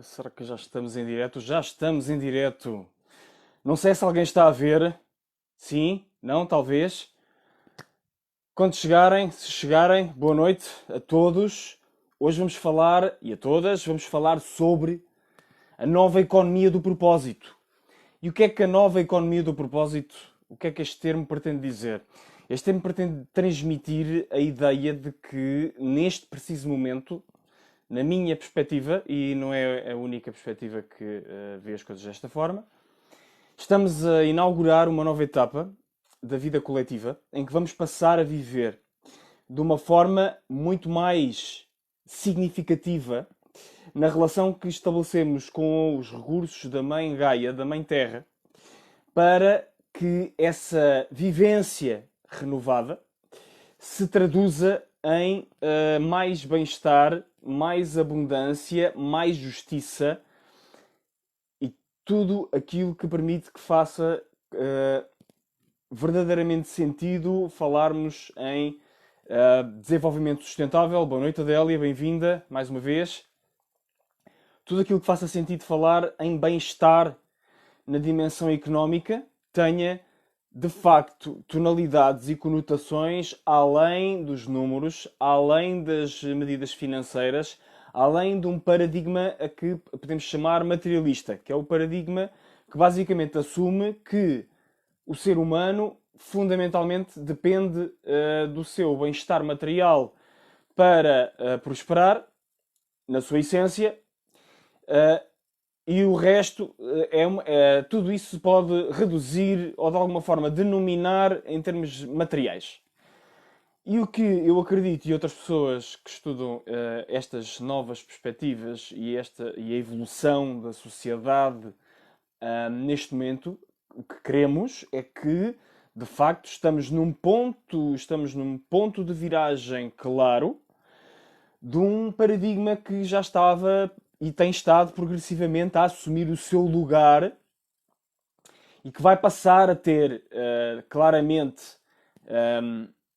Será que já estamos em direto? Já estamos em direto. Não sei se alguém está a ver. Sim? Não? Talvez. Quando chegarem, se chegarem, boa noite a todos. Hoje vamos falar, e a todas, vamos falar sobre a nova economia do propósito. E o que é que a nova economia do propósito, o que é que este termo pretende dizer? Este termo pretende transmitir a ideia de que, neste preciso momento, na minha perspectiva, e não é a única perspectiva que vê as coisas desta forma, estamos a inaugurar uma nova etapa da vida coletiva em que vamos passar a viver de uma forma muito mais significativa na relação que estabelecemos com os recursos da Mãe Gaia, da Mãe Terra, para que essa vivência renovada se traduza em mais bem-estar, mais abundância, mais justiça e tudo aquilo que permite que faça verdadeiramente sentido falarmos em desenvolvimento sustentável. Boa noite, Adélia, bem-vinda mais uma vez. Tudo aquilo que faça sentido falar em bem-estar na dimensão económica tenha de facto tonalidades e conotações além dos números, além das medidas financeiras, além de um paradigma a que podemos chamar materialista, que é o paradigma que basicamente assume que o ser humano fundamentalmente depende do seu bem-estar material para prosperar, na sua essência, e o resto, tudo isso se pode reduzir ou de alguma forma denominar em termos materiais. E o que eu acredito, e outras pessoas que estudam estas novas perspectivas e a evolução da sociedade neste momento, o que queremos é que, de facto, estamos num ponto de viragem claro de um paradigma que já estava e tem estado progressivamente a assumir o seu lugar e que vai passar a ter claramente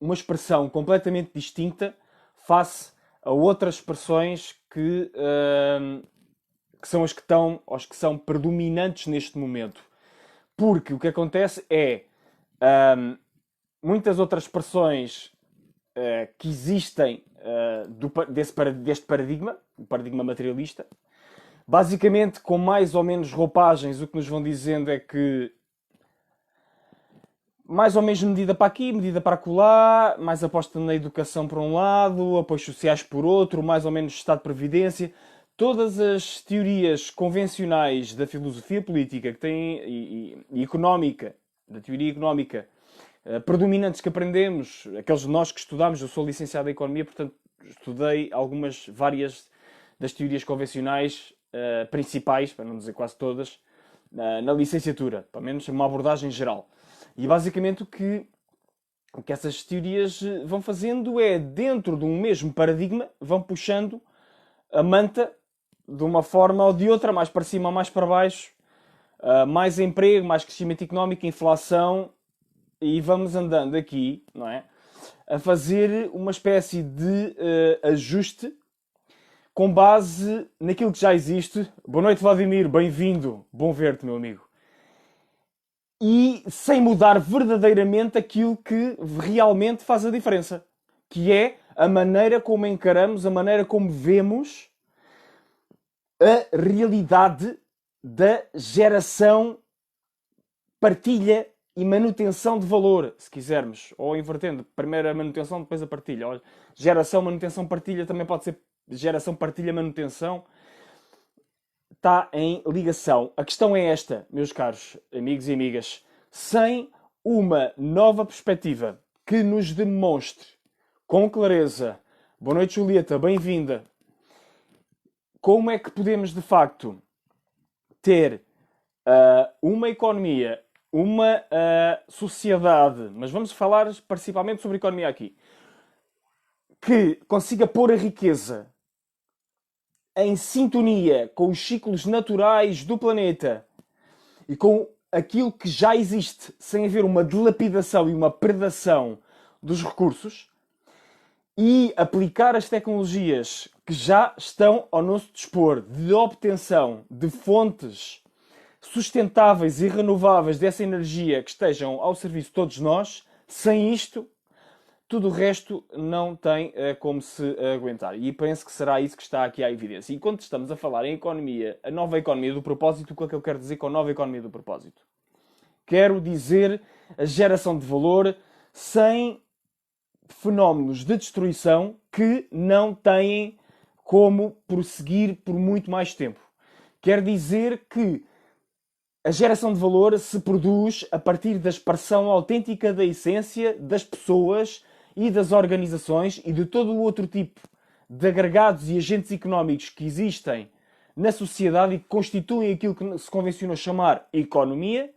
uma expressão completamente distinta face a outras expressões que são as que estão, as que são predominantes neste momento. Porque o que acontece é muitas outras expressões que existem deste paradigma, o paradigma materialista, basicamente com mais ou menos roupagens, o que nos vão dizendo é que mais ou menos medida para aqui, medida para acolá, mais aposta na educação por um lado, apoios sociais por outro, mais ou menos Estado de Previdência. Todas as teorias convencionais da filosofia política que têm, e económica, da teoria económica, predominantes que aprendemos, aqueles de nós que estudamos, eu sou licenciado em Economia, portanto estudei várias das teorias convencionais principais, para não dizer quase todas, na licenciatura, pelo menos uma abordagem geral. E basicamente o que essas teorias vão fazendo é, dentro de um mesmo paradigma, vão puxando a manta de uma forma ou de outra, mais para cima ou mais para baixo, mais emprego, mais crescimento económico, inflação, e vamos andando aqui, não é? A fazer uma espécie de ajuste com base naquilo que já existe. Boa noite, Vladimir, bem-vindo, bom ver-te, meu amigo. E sem mudar verdadeiramente aquilo que realmente faz a diferença, que é a maneira como encaramos, a maneira como vemos a realidade da geração, partilha e manutenção de valor, se quisermos, ou invertendo, primeiro a manutenção, depois a partilha. Olha, geração, manutenção, partilha, também pode ser geração, partilha, manutenção. Está em ligação. A questão é esta, meus caros amigos e amigas. Sem uma nova perspectiva que nos demonstre com clareza, boa noite Julieta, bem-vinda, como é que podemos de facto ter uma economia, uma sociedade, mas vamos falar principalmente sobre economia aqui, que consiga pôr a riqueza em sintonia com os ciclos naturais do planeta e com aquilo que já existe, sem haver uma dilapidação e uma predação dos recursos, e aplicar as tecnologias que já estão ao nosso dispor de obtenção de fontes sustentáveis e renováveis dessa energia que estejam ao serviço de todos nós, sem isto, tudo o resto não tem como se aguentar. E penso que será isso que está aqui à evidência. E quando estamos a falar em economia, a nova economia do propósito, o que é que eu quero dizer com a nova economia do propósito? Quero dizer a geração de valor sem fenómenos de destruição que não têm como prosseguir por muito mais tempo. Quer dizer que a geração de valor se produz a partir da expressão autêntica da essência das pessoas e das organizações e de todo o outro tipo de agregados e agentes económicos que existem na sociedade e que constituem aquilo que se convencionou chamar economia.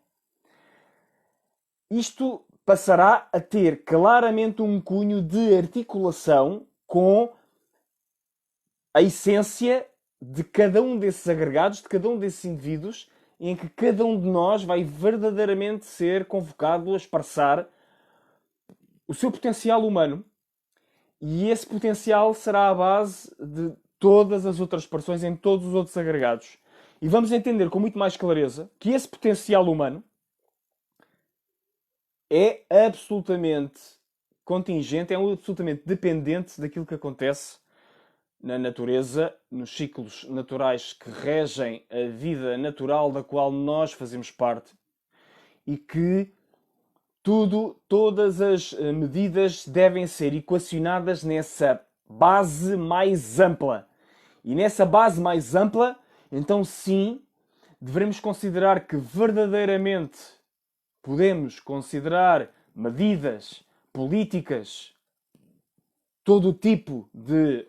Isto passará a ter claramente um cunho de articulação com a essência de cada um desses agregados, de cada um desses indivíduos, em que cada um de nós vai verdadeiramente ser convocado a expressar o seu potencial humano, e esse potencial será a base de todas as outras expressões em todos os outros agregados. E vamos entender com muito mais clareza que esse potencial humano é absolutamente contingente, é absolutamente dependente daquilo que acontece na natureza, nos ciclos naturais que regem a vida natural da qual nós fazemos parte, e que todas as medidas devem ser equacionadas nessa base mais ampla. E nessa base mais ampla, então sim, devemos considerar que verdadeiramente podemos considerar medidas políticas, todo o tipo de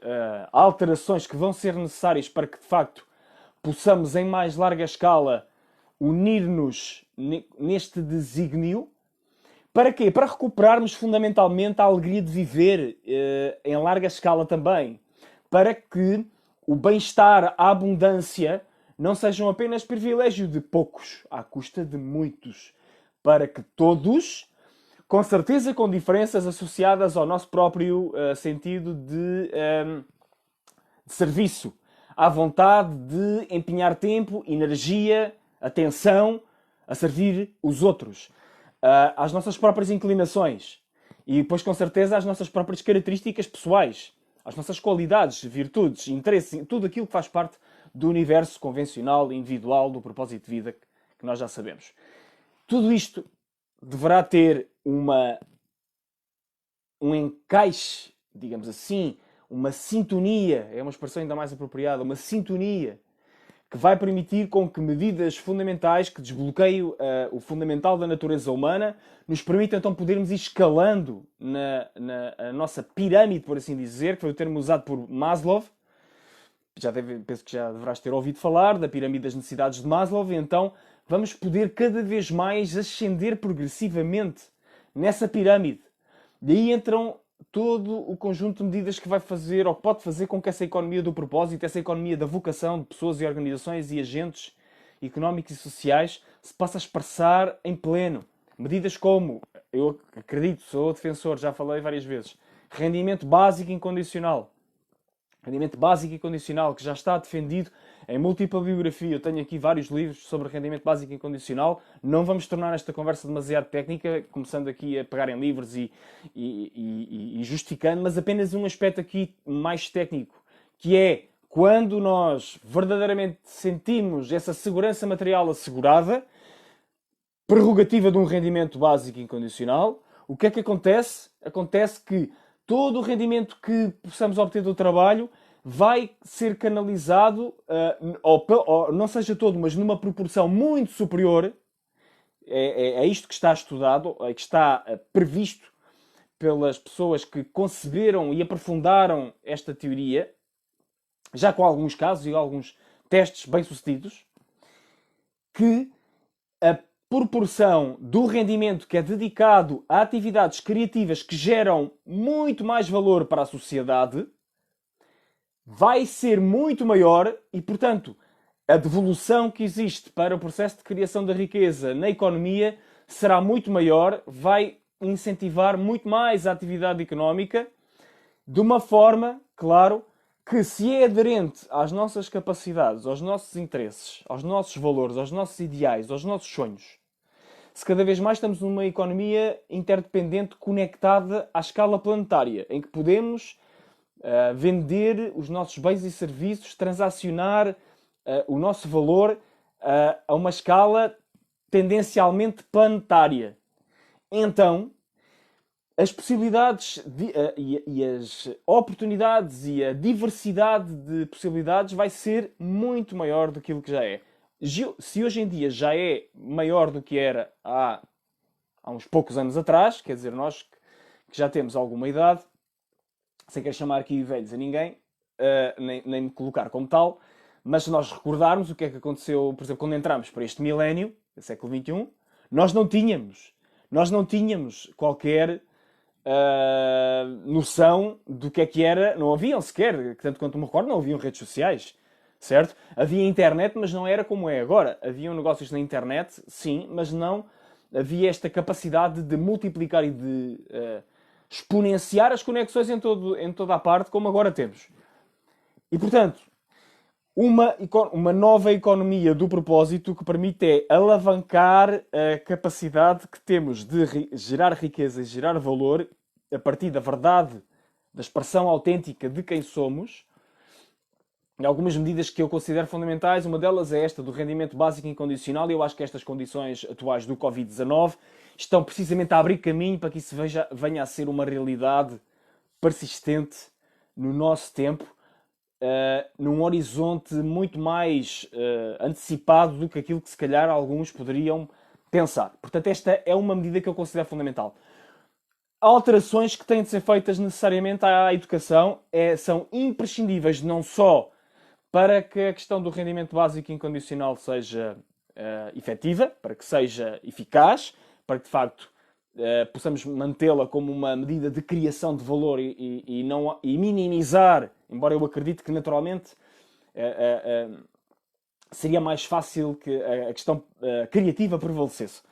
alterações que vão ser necessárias para que, de facto, possamos, em mais larga escala, unir-nos neste desígnio. Para quê? Para recuperarmos fundamentalmente a alegria de viver em larga escala também. Para que o bem-estar, a abundância, não sejam apenas privilégio de poucos, à custa de muitos. Para que todos, com certeza com diferenças associadas ao nosso próprio sentido de serviço, à vontade de empenhar tempo, energia, atenção a servir os outros, às nossas próprias inclinações e depois com certeza às nossas próprias características pessoais, às nossas qualidades, virtudes, interesses, tudo aquilo que faz parte do universo convencional, individual, do propósito de vida que nós já sabemos. Tudo isto deverá ter um encaixe, digamos assim, uma sintonia, é uma expressão ainda mais apropriada, uma sintonia que vai permitir com que medidas fundamentais que desbloqueiem o fundamental da natureza humana nos permitam então podermos ir escalando na nossa pirâmide, por assim dizer, que foi o termo usado por Maslow. Penso que já deverás ter ouvido falar da pirâmide das necessidades de Maslow, e então vamos poder cada vez mais ascender progressivamente nessa pirâmide. Daí entram todo o conjunto de medidas que vai fazer, ou que pode fazer com que essa economia do propósito, essa economia da vocação de pessoas e organizações e agentes económicos e sociais se possa expressar em pleno. Medidas como, eu acredito, sou defensor, já falei várias vezes, rendimento básico incondicional. Rendimento básico e condicional, que já está defendido em múltipla bibliografia. Eu tenho aqui vários livros sobre rendimento básico e condicional. Não vamos tornar esta conversa demasiado técnica, começando aqui a pegar em livros e justificando, mas apenas um aspecto aqui mais técnico, que é quando nós verdadeiramente sentimos essa segurança material assegurada, prerrogativa de um rendimento básico e incondicional, o que é que acontece? Acontece que todo o rendimento que possamos obter do trabalho vai ser canalizado, ou não seja todo, mas numa proporção muito superior, é isto que está estudado, que está previsto pelas pessoas que conceberam e aprofundaram esta teoria, já com alguns casos e alguns testes bem-sucedidos, que a proporção do rendimento que é dedicado a atividades criativas que geram muito mais valor para a sociedade vai ser muito maior e, portanto, a devolução que existe para o processo de criação da riqueza na economia será muito maior, vai incentivar muito mais a atividade económica de uma forma, claro, que se é aderente às nossas capacidades, aos nossos interesses, aos nossos valores, aos nossos ideais, aos nossos sonhos. Se cada vez mais estamos numa economia interdependente, conectada à escala planetária, em que podemos vender os nossos bens e serviços, transacionar o nosso valor a uma escala tendencialmente planetária. Então, as possibilidades e as oportunidades e a diversidade de possibilidades vai ser muito maior do que aquilo que já é. Se hoje em dia já é maior do que era há uns poucos anos atrás, quer dizer, nós que já temos alguma idade, sem querer chamar aqui velhos a ninguém, nem me colocar como tal, mas se nós recordarmos o que é que aconteceu, por exemplo, quando entramos para este milénio, século XXI, nós não tínhamos qualquer noção do que era, não haviam sequer, tanto quanto me recordo, não haviam redes sociais, certo? Havia internet, mas não era como é agora. Haviam negócios na internet, sim, mas não havia esta capacidade de multiplicar e de exponenciar as conexões em toda a parte, como agora temos. E, portanto, uma nova economia do propósito que permite alavancar a capacidade que temos de gerar riqueza e gerar valor a partir da verdade, da expressão autêntica de quem somos. E algumas medidas que eu considero fundamentais, uma delas é esta do rendimento básico incondicional, e eu acho que estas condições atuais do Covid-19 estão precisamente a abrir caminho para que isso venha a ser uma realidade persistente no nosso tempo, num horizonte muito mais antecipado do que aquilo que se calhar alguns poderiam pensar. Portanto, esta é uma medida que eu considero fundamental. Alterações que têm de ser feitas necessariamente à educação são imprescindíveis não só para que a questão do rendimento básico incondicional seja efetiva, para que seja eficaz, para que de facto possamos mantê-la como uma medida de criação de valor e minimizar, embora eu acredite que naturalmente seria mais fácil que a questão criativa prevalecesse.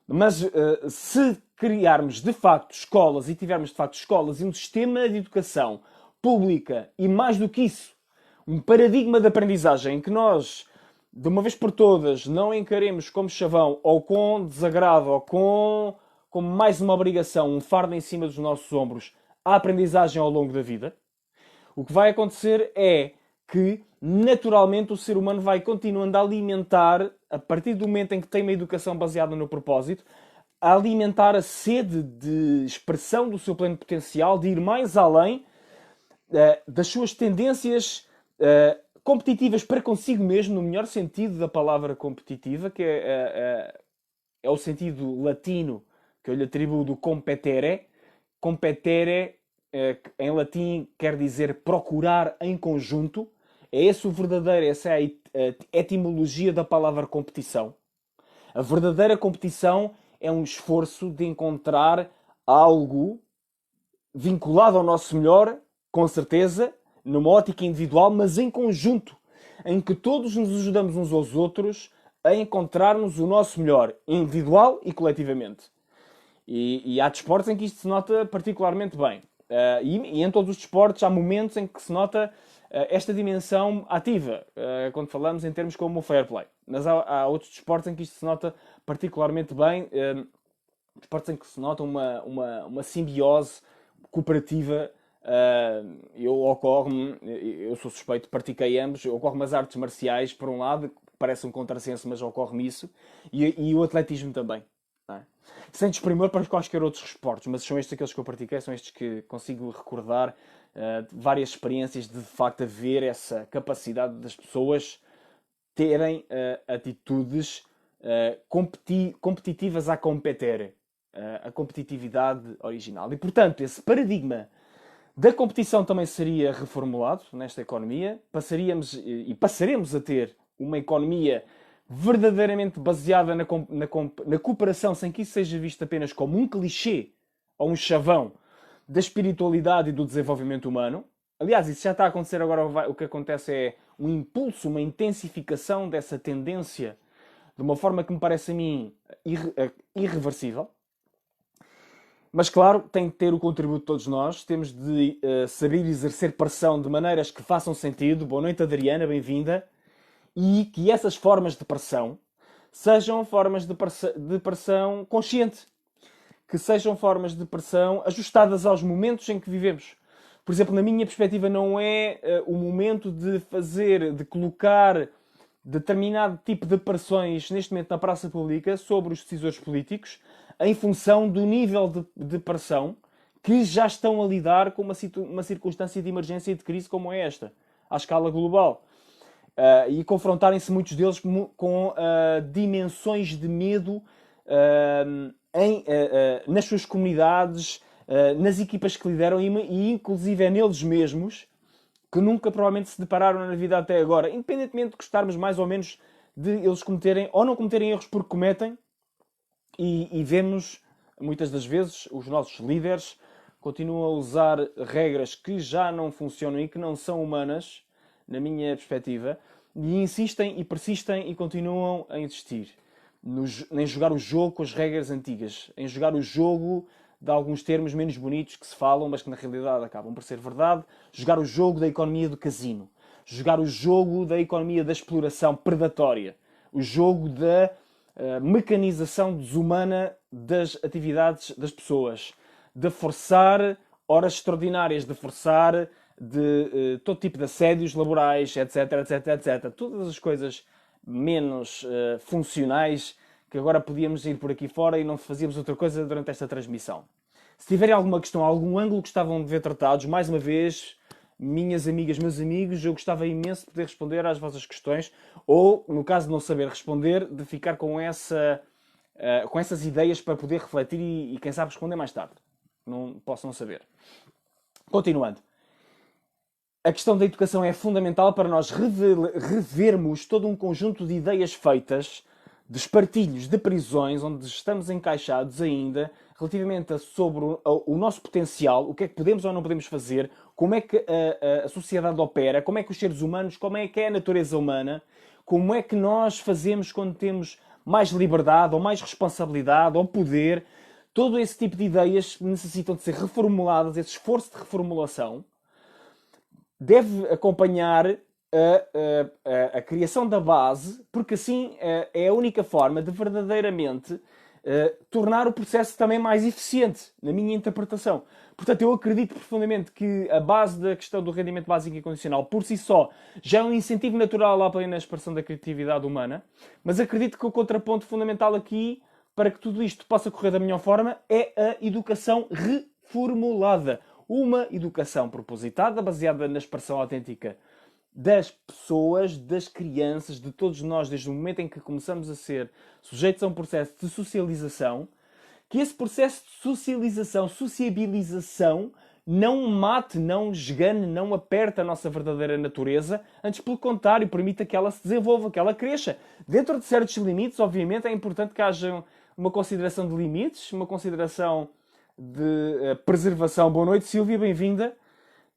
Mas se criarmos de facto escolas e tivermos de facto escolas e um sistema de educação pública e mais do que isso, um paradigma de aprendizagem em que nós, de uma vez por todas, não encaremos como chavão ou com desagrado ou como mais uma obrigação, um fardo em cima dos nossos ombros, a aprendizagem ao longo da vida, o que vai acontecer é que, naturalmente, o ser humano vai continuando a alimentar, a partir do momento em que tem uma educação baseada no propósito, a alimentar a sede de expressão do seu pleno potencial, de ir mais além das suas tendências competitivas para consigo mesmo, no melhor sentido da palavra competitiva, que é o sentido latino que eu lhe atribuo do competere. Competere, em latim, quer dizer procurar em conjunto. Essa é a etimologia da palavra competição. A verdadeira competição é um esforço de encontrar algo vinculado ao nosso melhor, com certeza, numa ótica individual, mas em conjunto, em que todos nos ajudamos uns aos outros a encontrarmos o nosso melhor, individual e coletivamente. E há desportos em que isto se nota particularmente bem. E em todos os desportos há momentos em que se nota esta dimensão ativa, quando falamos em termos como o fair play. Mas há outros desportos em que isto se nota particularmente bem, desportos em que se nota uma simbiose cooperativa. Eu sou suspeito, pratiquei ambos, ocorre-me as artes marciais, por um lado, parece um contrassenso, mas ocorre-me isso, e o atletismo também. Não é? Sem desprimor para quaisquer outros esportes, mas são estes aqueles que eu pratiquei, são estes que consigo recordar várias experiências de facto haver essa capacidade das pessoas terem atitudes competitivas a competir, a competitividade original. E portanto, esse paradigma da competição também seria reformulado nesta economia. Passaremos a ter uma economia verdadeiramente baseada na cooperação, sem que isso seja visto apenas como um clichê ou um chavão da espiritualidade e do desenvolvimento humano. Aliás, isso já está a acontecer agora. O que acontece é um impulso, uma intensificação dessa tendência de uma forma que me parece a mim irreversível. Mas claro, tem que ter o contributo de todos nós, temos de saber exercer pressão de maneiras que façam sentido. Boa noite, Adriana, bem-vinda. E que essas formas de pressão sejam formas de pressão consciente, que sejam formas de pressão ajustadas aos momentos em que vivemos. Por exemplo, na minha perspectiva, não é o momento de colocar determinado tipo de pressões neste momento na praça pública sobre os decisores políticos em função do nível de pressão que já estão a lidar com uma circunstância de emergência e de crise como é esta, à escala global. E confrontarem-se muitos deles com dimensões de medo nas suas comunidades, nas equipas que lideram e inclusive é neles mesmos que nunca provavelmente se depararam na vida até agora, independentemente de gostarmos mais ou menos de eles cometerem ou não cometerem erros porque cometem, e vemos muitas das vezes os nossos líderes continuam a usar regras que já não funcionam e que não são humanas, na minha perspectiva, e insistem e persistem e continuam a insistir em jogar o jogo com as regras antigas, em jogar o jogo de alguns termos menos bonitos que se falam, mas que na realidade acabam por ser verdade, jogar o jogo da economia do casino, jogar o jogo da economia da exploração predatória, o jogo da mecanização desumana das atividades das pessoas, de forçar horas extraordinárias, de forçar todo tipo de assédios laborais, etc, etc, etc. Todas as coisas menos funcionais que agora podíamos ir por aqui fora e não fazíamos outra coisa durante esta transmissão. Se tiverem alguma questão, algum ângulo que gostavam de ver tratados, mais uma vez, minhas amigas, meus amigos, eu gostava imenso de poder responder às vossas questões, ou, no caso de não saber responder, de ficar com essas ideias para poder refletir e quem sabe, responder mais tarde. Não posso não saber. Continuando. A questão da educação é fundamental para nós revermos todo um conjunto de ideias feitas, de espartilhos, de prisões, onde estamos encaixados ainda, relativamente sobre o nosso potencial, o que é que podemos ou não podemos fazer, como é que a sociedade opera, como é que os seres humanos, como é que é a natureza humana, como é que nós fazemos quando temos mais liberdade, ou mais responsabilidade, ou poder. Todo esse tipo de ideias necessitam de ser reformuladas, esse esforço de reformulação deve acompanhar a criação da base, porque assim é a única forma de verdadeiramente tornar o processo também mais eficiente, na minha interpretação. Portanto, eu acredito profundamente que a base da questão do rendimento básico incondicional, por si só, já é um incentivo natural à plena expressão da criatividade humana, mas acredito que o contraponto fundamental aqui, para que tudo isto possa correr da melhor forma, é a educação reformulada. Uma educação propositada, baseada na expressão autêntica das pessoas, das crianças, de todos nós, desde o momento em que começamos a ser sujeitos a um processo de socialização, que esse processo de socialização, sociabilização, não mate, não esgane, não aperte a nossa verdadeira natureza, antes pelo contrário, permita que ela se desenvolva, que ela cresça. Dentro de certos limites, obviamente, é importante que haja uma consideração de limites, uma consideração de preservação. Boa noite, Silvia, bem-vinda.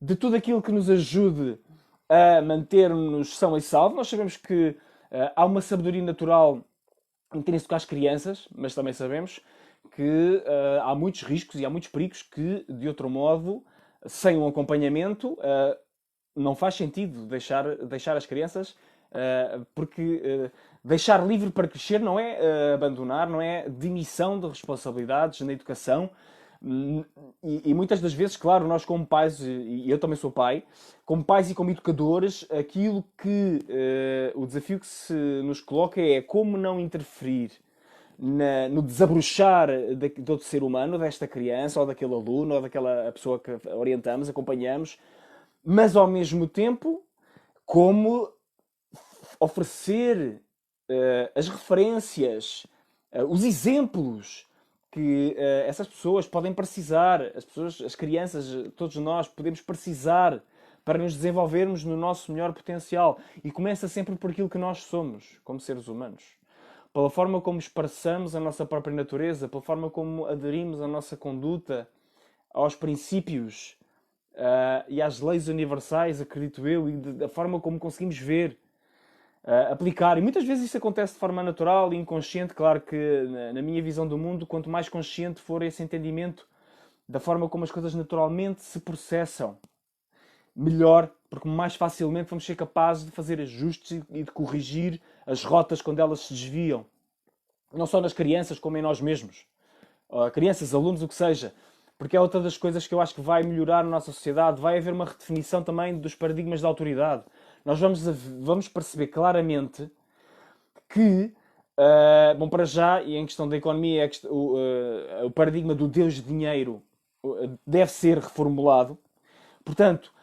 De tudo aquilo que nos ajude a manter-nos são e salvo. Nós sabemos que há uma sabedoria natural intrínseca às crianças, mas também sabemos que há muitos riscos e há muitos perigos que, de outro modo, sem um acompanhamento, não faz sentido deixar as crianças, porque deixar livre para crescer não é abandonar, não é demissão de responsabilidades na educação. E muitas das vezes, claro, nós como pais, e eu também sou pai, como pais e como educadores, aquilo que o desafio que se nos coloca é como não interferir no desabrochar do outro ser humano, desta criança, ou daquele aluno, ou daquela pessoa que orientamos, acompanhamos, mas ao mesmo tempo, como oferecer as referências, os exemplos que essas pessoas podem precisar, as crianças, todos nós podemos precisar para nos desenvolvermos no nosso melhor potencial. E começa sempre por aquilo que nós somos, como seres humanos. Pela forma como expressamos a nossa própria natureza, pela forma como aderimos a nossa conduta aos princípios e às leis universais, acredito eu, e da forma como conseguimos ver, aplicar. E muitas vezes isso acontece de forma natural e inconsciente. Claro que, na minha visão do mundo, quanto mais consciente for esse entendimento da forma como as coisas naturalmente se processam melhor, porque mais facilmente vamos ser capazes de fazer ajustes e de corrigir as rotas quando elas se desviam. Não só nas crianças, como em nós mesmos. Crianças, alunos, o que seja. Porque é outra das coisas que eu acho que vai melhorar na nossa sociedade. Vai haver uma redefinição também dos paradigmas da autoridade. Nós vamos perceber claramente que, bom, para já, e em questão da economia, o paradigma do Deus dinheiro deve ser reformulado. Portanto,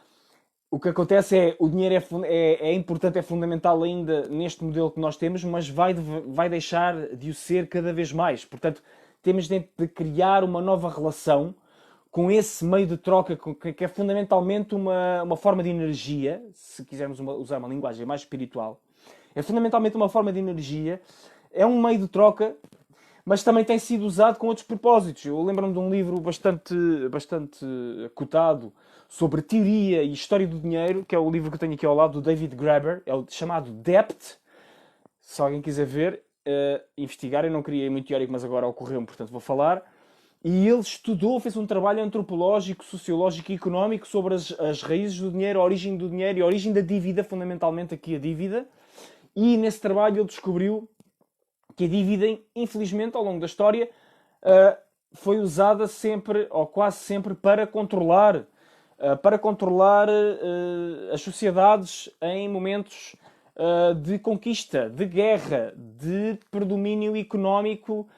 o que acontece é o dinheiro é importante, é fundamental ainda neste modelo que nós temos, mas vai deixar de o ser cada vez mais. Portanto, temos de criar uma nova relação com esse meio de troca, que é fundamentalmente uma forma de energia, se quisermos usar uma linguagem mais espiritual. É fundamentalmente uma forma de energia, é um meio de troca, mas também tem sido usado com outros propósitos. Eu lembro-me de um livro bastante cotado sobre teoria e história do dinheiro, que é o livro que eu tenho aqui ao lado, do David Graeber, é o chamado Debt. Se alguém quiser ver, investigar, eu não queria ir muito teórico, mas agora ocorreu-me, portanto vou falar. E ele fez um trabalho antropológico, sociológico e económico sobre as raízes do dinheiro, a origem do dinheiro e a origem da dívida, fundamentalmente aqui a dívida. E nesse trabalho ele descobriu que a dívida, infelizmente, ao longo da história, foi usada sempre, ou quase sempre, para controlar as sociedades em momentos de conquista, de guerra, de predomínio económico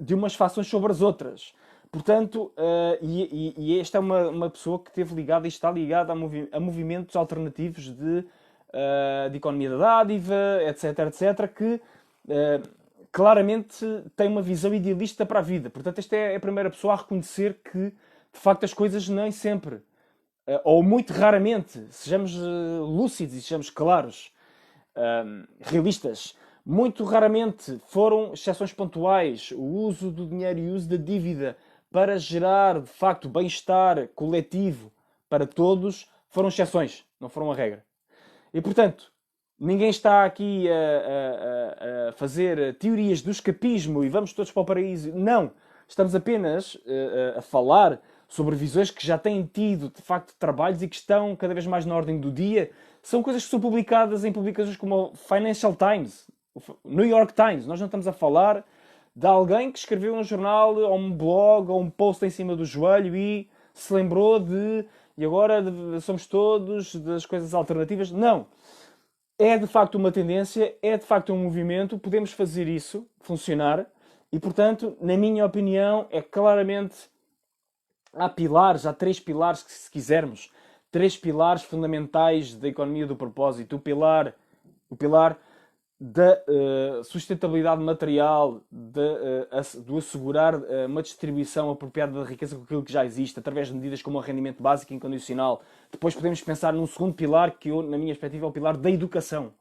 de umas fações sobre as outras. Portanto, e esta é uma pessoa que esteve ligada e está ligada a movimentos alternativos de economia da dádiva, etc, etc, que claramente tem uma visão idealista para a vida. Portanto, esta é a primeira pessoa a reconhecer que, de facto, as coisas nem sempre, ou muito raramente, sejamos lúcidos e sejamos claros, realistas, muito raramente foram exceções pontuais. O uso do dinheiro e o uso da dívida para gerar, de facto, bem-estar coletivo para todos foram exceções, não foram a regra. E, portanto, ninguém está aqui a fazer teorias do escapismo e vamos todos para o paraíso. Não. Estamos apenas a falar sobre visões que já têm tido, de facto, trabalhos e que estão cada vez mais na ordem do dia. São coisas que são publicadas em publicações como o Financial Times, o New York Times. Nós não estamos a falar de alguém que escreveu um jornal, ou um blog, ou um post em cima do joelho e se lembrou de... E agora somos todos das coisas alternativas. Não. É de facto uma tendência, é de facto um movimento, podemos fazer isso funcionar e, portanto, na minha opinião, é claramente... Há pilares, há três pilares, se quisermos, três pilares fundamentais da economia do propósito. O pilar da sustentabilidade material, do assegurar uma distribuição apropriada da riqueza com aquilo que já existe, através de medidas como o rendimento básico e incondicional. Depois podemos pensar num segundo pilar, que eu, na minha perspectiva, é o pilar da educação.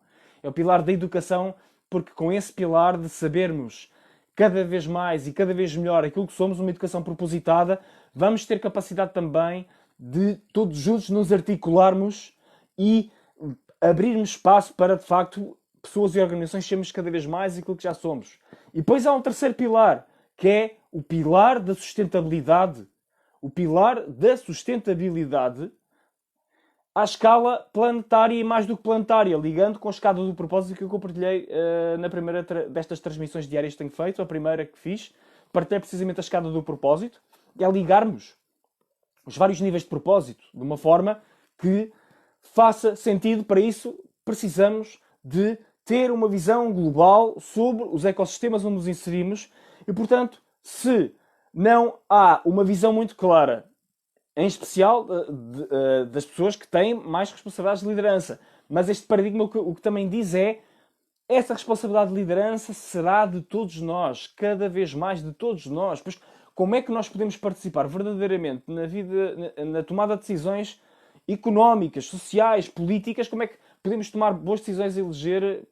É o pilar da educação, porque com esse pilar de sabermos cada vez mais e cada vez melhor aquilo que somos, uma educação propositada, vamos ter capacidade também de todos juntos nos articularmos e abrirmos espaço para, de facto, pessoas e organizações sermos cada vez mais aquilo que já somos. E depois há um terceiro pilar, que é o pilar da sustentabilidade. O pilar da sustentabilidade à escala planetária e mais do que planetária, ligando com a escada do propósito que eu compartilhei na primeira destas transmissões diárias que tenho feito, a primeira que fiz. Partilhei precisamente a escada do propósito, e é ligarmos os vários níveis de propósito de uma forma que faça sentido. Para isso, precisamos de ter uma visão global sobre os ecossistemas onde nos inserimos e, portanto, se não há uma visão muito clara, em especial das pessoas que têm mais responsabilidades de liderança, mas este paradigma o que também diz é essa responsabilidade de liderança será de todos nós, cada vez mais de todos nós. Pois como é que nós podemos participar verdadeiramente na vida, na tomada de decisões económicas, sociais, políticas? Como é que podemos tomar boas decisões e eleger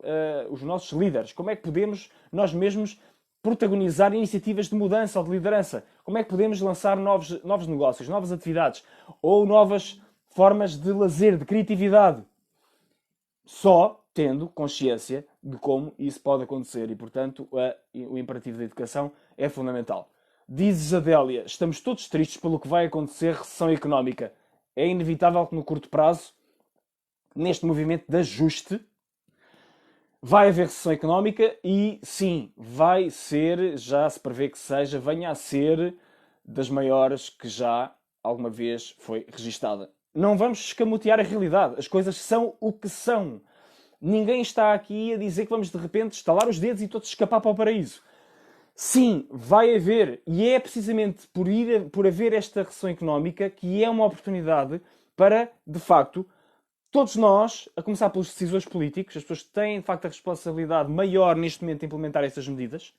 os nossos líderes? Como é que podemos, nós mesmos, protagonizar iniciativas de mudança ou de liderança? Como é que podemos lançar novos negócios, novas atividades ou novas formas de lazer, de criatividade? Só tendo consciência de como isso pode acontecer e, portanto, o imperativo da educação é fundamental. Dizes, Adélia, estamos todos tristes pelo que vai acontecer, recessão económica. É inevitável que no curto prazo, neste movimento de ajuste, vai haver recessão económica e, sim, vai ser, já se prevê que seja, venha a ser das maiores que já alguma vez foi registada. Não vamos escamotear a realidade. As coisas são o que são. Ninguém está aqui a dizer que vamos de repente estalar os dedos e todos escapar para o paraíso. Sim, vai haver, e é precisamente por haver esta recessão económica que é uma oportunidade para, de facto, todos nós, a começar pelos decisores políticos, as pessoas que têm, de facto, a responsabilidade maior neste momento de implementar estas medidas,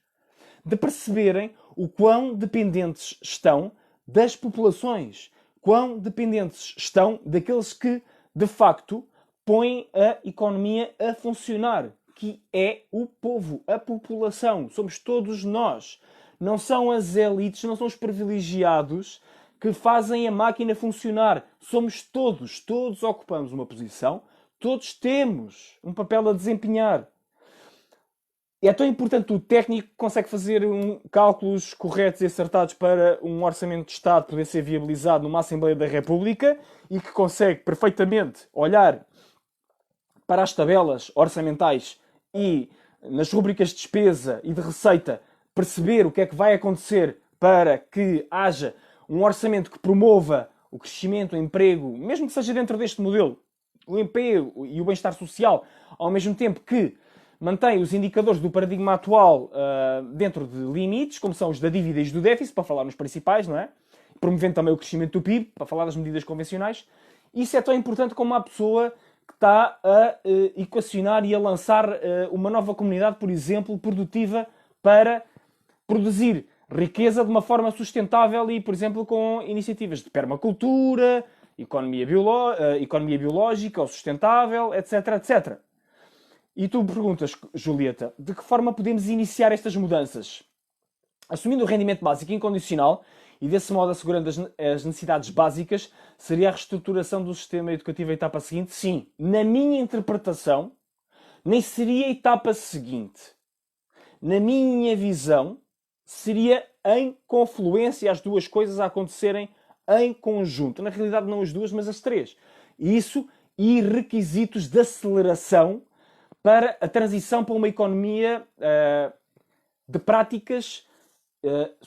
de perceberem o quão dependentes estão das populações, quão dependentes estão daqueles que, de facto, põem a economia a funcionar, que é o povo, a população, somos todos nós. Não são as elites, não são os privilegiados que fazem a máquina funcionar. Somos todos, todos ocupamos uma posição, todos temos um papel a desempenhar. É tão importante o técnico que consegue fazer cálculos corretos e acertados para um orçamento de Estado poder ser viabilizado numa Assembleia da República e que consegue perfeitamente olhar para as tabelas orçamentais e nas rubricas de despesa e de receita perceber o que é que vai acontecer para que haja um orçamento que promova o crescimento, o emprego, mesmo que seja dentro deste modelo, o emprego e o bem-estar social, ao mesmo tempo que mantém os indicadores do paradigma atual dentro de limites, como são os da dívida e os do déficit, para falar nos principais, não é? Promovendo também o crescimento do PIB, para falar das medidas convencionais. Isso é tão importante como uma pessoa que está a equacionar e a lançar uma nova comunidade, por exemplo, produtiva para produzir riqueza de uma forma sustentável e, por exemplo, com iniciativas de permacultura, economia biológica ou sustentável, etc, etc. E tu perguntas, Julieta, de que forma podemos iniciar estas mudanças? Assumindo o rendimento básico incondicional e desse modo assegurando as necessidades básicas, seria a reestruturação do sistema educativo a etapa seguinte? Sim. Na minha interpretação, nem seria a etapa seguinte. Na minha visão, seria em confluência as duas coisas a acontecerem em conjunto. Na realidade, não as duas, mas as três. Isso e requisitos de aceleração para a transição para uma economia de práticas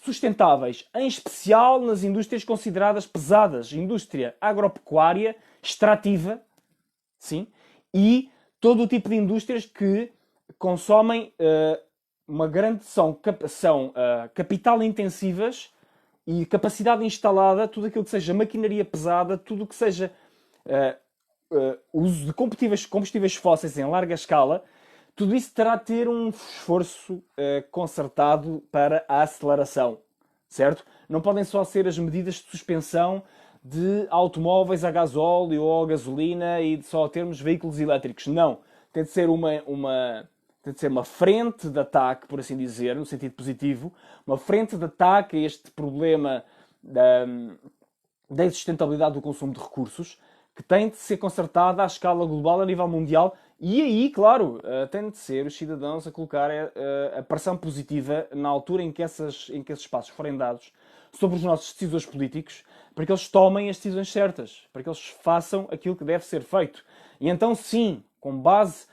sustentáveis, em especial nas indústrias consideradas pesadas, indústria agropecuária, extrativa, sim, e todo o tipo de indústrias que consomem uma grande são capital intensivas e capacidade instalada, tudo aquilo que seja maquinaria pesada, tudo o que seja uso de combustíveis fósseis em larga escala, tudo isso terá de ter um esforço concertado para a aceleração, certo? Não podem só ser as medidas de suspensão de automóveis a gasóleo ou a gasolina e de só termos veículos elétricos. Não. Tem de ser tem de ser uma frente de ataque, por assim dizer, no sentido positivo, uma frente de ataque a este problema da insustentabilidade do consumo de recursos, que tem de ser consertada à escala global, a nível mundial, e aí, claro, tem de ser os cidadãos a colocar a pressão positiva na altura em que esses passos forem dados sobre os nossos decisores políticos, para que eles tomem as decisões certas, para que eles façam aquilo que deve ser feito. E então, sim, com base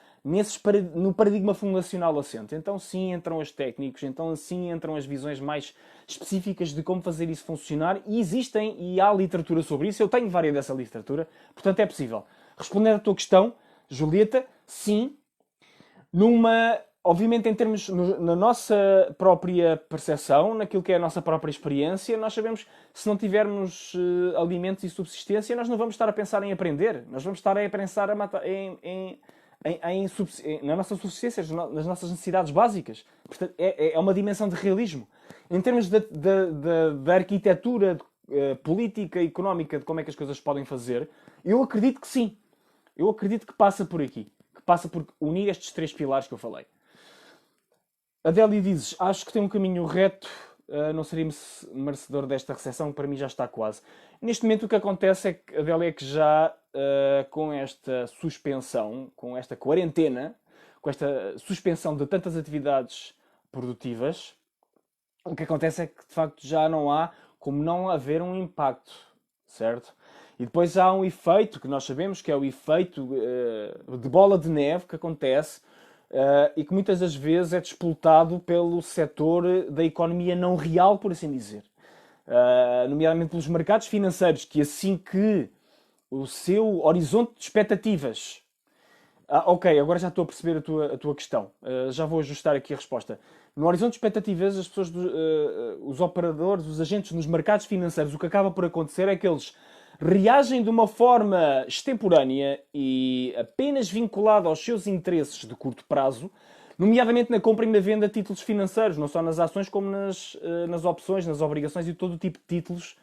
no paradigma fundacional assente, então sim entram os técnicos, então sim entram as visões mais específicas de como fazer isso funcionar, e existem, e há literatura sobre isso, eu tenho várias dessa literatura, portanto é possível. Respondendo à tua questão, Julieta, sim, obviamente em termos, na nossa própria percepção, naquilo que é a nossa própria experiência, nós sabemos que se não tivermos alimentos e subsistência, nós não vamos estar a pensar em aprender, nós vamos estar a pensar na nossa subsistência, nas nossas necessidades básicas. Portanto, é uma dimensão de realismo. Em termos da arquitetura política e económica de como é que as coisas podem fazer, eu acredito que sim. Eu acredito que passa por aqui. Que passa por unir estes três pilares que eu falei. Adélia dizes, acho que tem um caminho reto, não seria merecedor desta recepção, para mim já está quase. Neste momento o que acontece é que Adélia é que já com esta suspensão, com esta quarentena, com esta suspensão de tantas atividades produtivas, o que acontece é que de facto já não há como não haver um impacto, certo? E depois há um efeito que nós sabemos que é o efeito de bola de neve que acontece e que muitas das vezes é disputado pelo setor da economia não real, por assim dizer. Nomeadamente pelos mercados financeiros, que assim que o seu horizonte de expectativas. Ok, agora já estou a perceber a tua questão. Já vou ajustar aqui a resposta. No horizonte de expectativas, as pessoas, os operadores, os agentes nos mercados financeiros, o que acaba por acontecer é que eles reagem de uma forma extemporânea e apenas vinculada aos seus interesses de curto prazo, nomeadamente na compra e na venda de títulos financeiros, não só nas ações como nas opções, nas obrigações e todo o tipo de títulos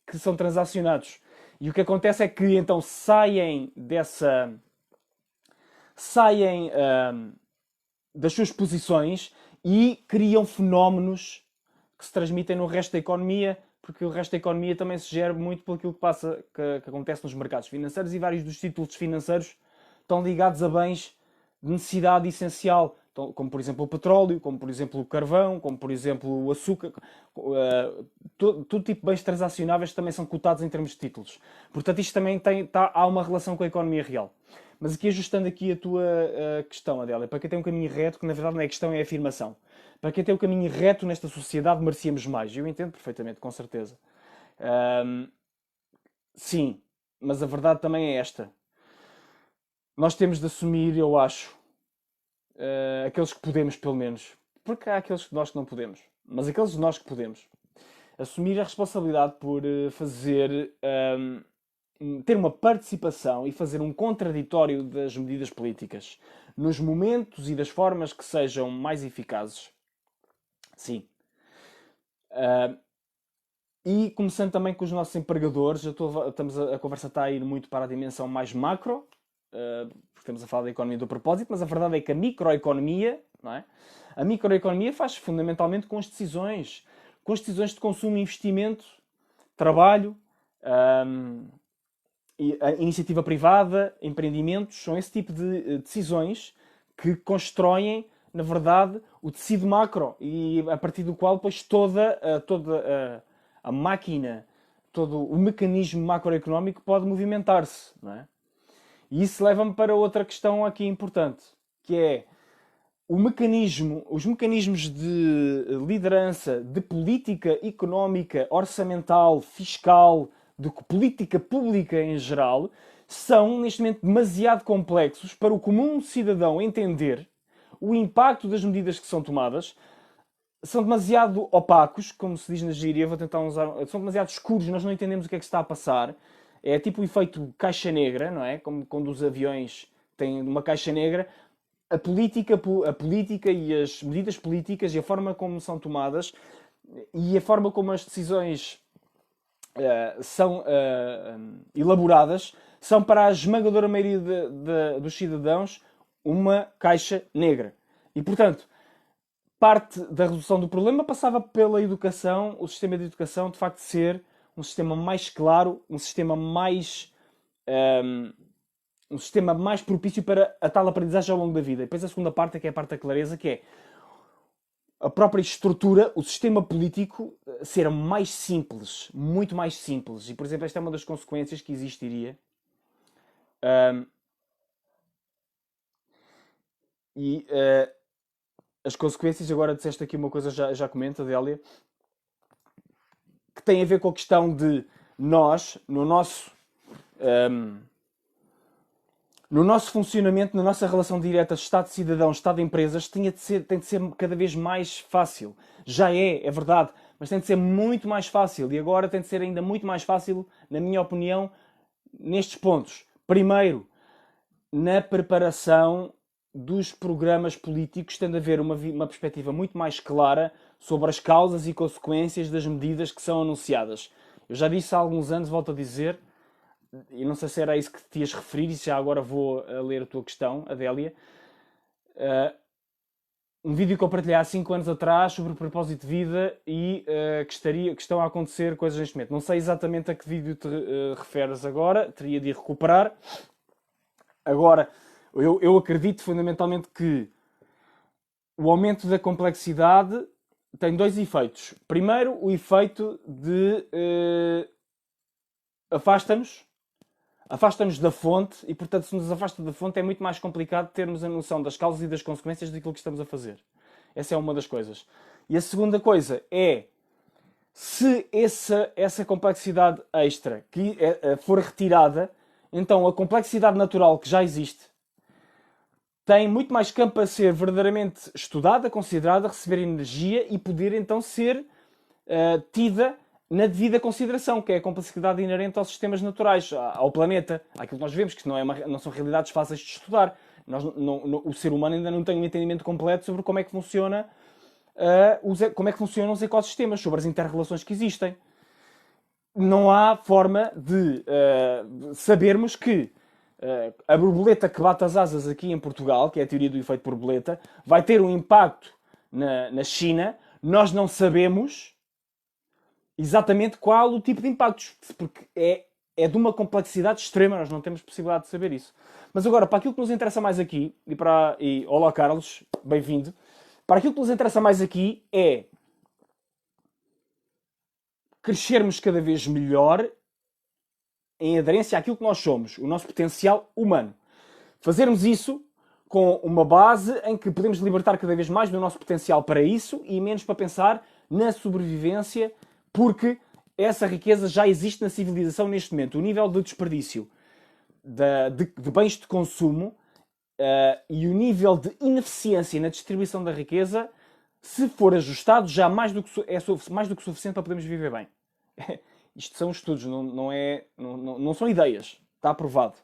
que são transacionados. E o que acontece é que então saem das suas posições e criam fenómenos que se transmitem no resto da economia, porque o resto da economia também se gera muito pelo que passa, que acontece nos mercados financeiros, e vários dos títulos financeiros estão ligados a bens de necessidade essencial, como por exemplo o petróleo, como por exemplo o carvão, como por exemplo o açúcar, todo tipo de bens transacionáveis também são cotados em termos de títulos. Portanto, isto também há uma relação com a economia real. Mas aqui ajustando aqui a tua questão, Adélia, para quem tem um caminho reto, que na verdade não é questão, é afirmação. Para quem tem um caminho reto nesta sociedade, merecíamos mais. Eu entendo perfeitamente, com certeza. Ahm, sim, mas a verdade também é esta. Nós temos de assumir, eu acho, aqueles que podemos, pelo menos. Porque há aqueles de nós que não podemos. Mas aqueles de nós que podemos. Assumir a responsabilidade por ter uma participação e fazer um contraditório das medidas políticas nos momentos e das formas que sejam mais eficazes. Sim. E começando também com os nossos empregadores, a conversa está a ir muito para a dimensão mais macro, porque estamos a falar da economia do propósito, mas a verdade é que a microeconomia, não é? A microeconomia faz fundamentalmente com as decisões de consumo e investimento, trabalho, hum, a iniciativa privada, empreendimentos, são esse tipo de decisões que constroem, na verdade, o tecido macro e a partir do qual depois toda a máquina, todo o mecanismo macroeconómico pode movimentar-se, não é? E isso leva-me para outra questão aqui importante, que é os mecanismos de liderança, de política económica, orçamental, fiscal, de política pública em geral, são neste momento demasiado complexos para o comum cidadão entender o impacto das medidas que são tomadas. São demasiado opacos, como se diz na gíria, vou tentar usar. São demasiado escuros, nós não entendemos o que é que se está a passar. É tipo o efeito caixa negra, não é? Como quando os aviões têm uma caixa negra. A política e as medidas políticas e a forma como são tomadas e a forma como as decisões são elaboradas são para a esmagadora maioria dos cidadãos uma caixa negra. E, portanto, parte da resolução do problema passava pela educação, o sistema de educação de facto ser um sistema mais claro, um sistema mais propício para a tal aprendizagem ao longo da vida. E depois a segunda parte, que é a parte da clareza, que é a própria estrutura, o sistema político ser mais simples, muito mais simples. E, por exemplo, esta é uma das consequências que existiria. As consequências, agora disseste aqui uma coisa, já comenta, Adélia, que tem a ver com a questão de nós, no nosso funcionamento, na nossa relação direta Estado-cidadão, Estado-empresas, tem de ser cada vez mais fácil. Já é verdade, mas tem de ser muito mais fácil. E agora tem de ser ainda muito mais fácil, na minha opinião, nestes pontos. Primeiro, na preparação dos programas políticos, tendo a haver uma perspectiva muito mais clara sobre as causas e consequências das medidas que são anunciadas. Eu já disse há alguns anos, volto a dizer, e não sei se era isso que te ias referir, e já agora vou ler a tua questão, Adélia. Um vídeo que eu partilhei há 5 anos atrás sobre o propósito de vida e que estão a acontecer coisas neste momento. Não sei exatamente a que vídeo te referes agora, teria de ir recuperar. Agora, eu acredito fundamentalmente que o aumento da complexidade tem dois efeitos. Primeiro, o efeito de afasta-nos da fonte e, portanto, se nos afasta da fonte é muito mais complicado termos a noção das causas e das consequências daquilo que estamos a fazer. Essa é uma das coisas. E a segunda coisa é, se essa complexidade extra que for retirada, então a complexidade natural que já existe tem muito mais campo a ser verdadeiramente estudada, considerada, receber energia e poder então ser tida na devida consideração, que é a complexidade inerente aos sistemas naturais, ao planeta, àquilo que nós vemos, que não são realidades fáceis de estudar. O ser humano ainda não tem um entendimento completo sobre como é que funcionam os ecossistemas, sobre as inter-relações que existem. Não há forma de sabermos que a borboleta que bate as asas aqui em Portugal, que é a teoria do efeito borboleta, vai ter um impacto na China. Nós não sabemos exatamente qual o tipo de impactos, porque é de uma complexidade extrema, nós não temos possibilidade de saber isso. Mas agora, para aquilo que nos interessa mais aqui, olá Carlos, bem-vindo, para aquilo que nos interessa mais aqui é crescermos cada vez melhor em aderência àquilo que nós somos, o nosso potencial humano. Fazermos isso com uma base em que podemos libertar cada vez mais do nosso potencial para isso e menos para pensar na sobrevivência, porque essa riqueza já existe na civilização neste momento. O nível de desperdício de bens de consumo e o nível de ineficiência na distribuição da riqueza, se for ajustado, já mais do que suficiente para podermos viver bem. Isto são estudos, não são ideias. Está aprovado.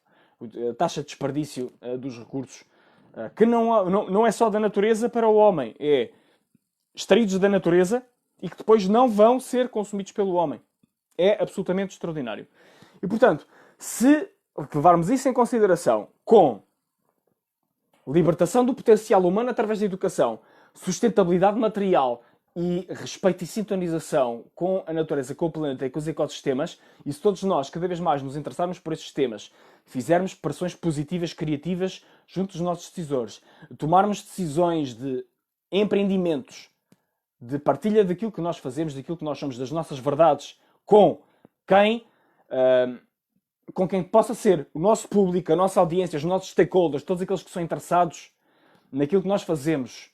A taxa de desperdício dos recursos, que não é só da natureza para o homem, é extraídos da natureza e que depois não vão ser consumidos pelo homem. É absolutamente extraordinário. E, portanto, se levarmos isso em consideração com libertação do potencial humano através da educação, sustentabilidade material e respeito e sintonização com a natureza, com o planeta e com os ecossistemas, e se todos nós cada vez mais nos interessarmos por estes temas, fizermos pressões positivas, criativas junto dos nossos decisores, tomarmos decisões de empreendimentos, de partilha daquilo que nós fazemos, daquilo que nós somos, das nossas verdades, com quem possa ser o nosso público, a nossa audiência, os nossos stakeholders, todos aqueles que são interessados naquilo que nós fazemos